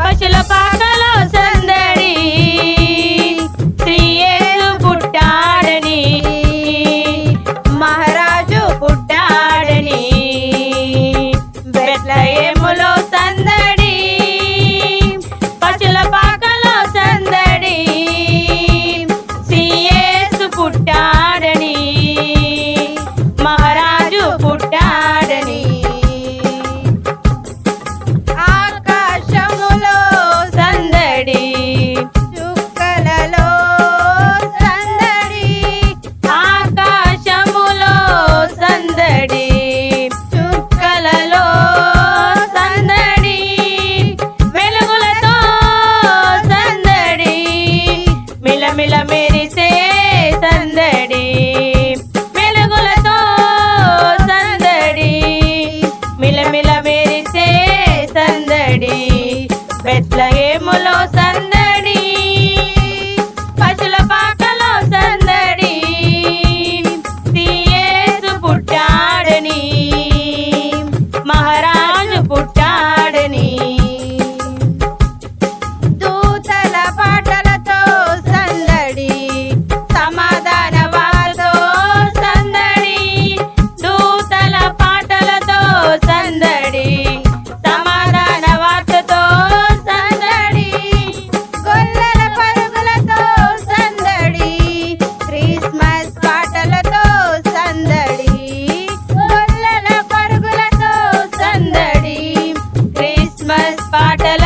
పశుల పాకలో సందడి శ్రీయేసు పుట్టాడని మహారాజు పుట్టాడని బెత్లెహేములో సందడి పశుల పాకలో సందడి శ్రీయేసు పుట్టాడని మహారాజు పుట్టాడని ఆకాశములో సందడి చుక్కలలో సందడి ఆకాశములో సందడి చుక్కలలో సందడి వెలుగులతో సందడి మిలమిల మెరిసే సందడి వెలుగులతో సందడి మిలమిల మెరిసే సందడి బెత్లెహేములో సందడి పశుల పాకలో సందడి శ్రీయేసు పుట్టాడని మహారాజు పుట్టాడని దూతల పాటలతో సందడి సమాధాన వార్తతో సందడి దూతల పాటలతో సందడి సమాధాన వార్తతో సందడి గొల్లల పరుగులతో సందడి క్రిస్మస్ పాటలతో సందడి గొల్లల పరుగులతో సందడి క్రిస్మస్ పాటల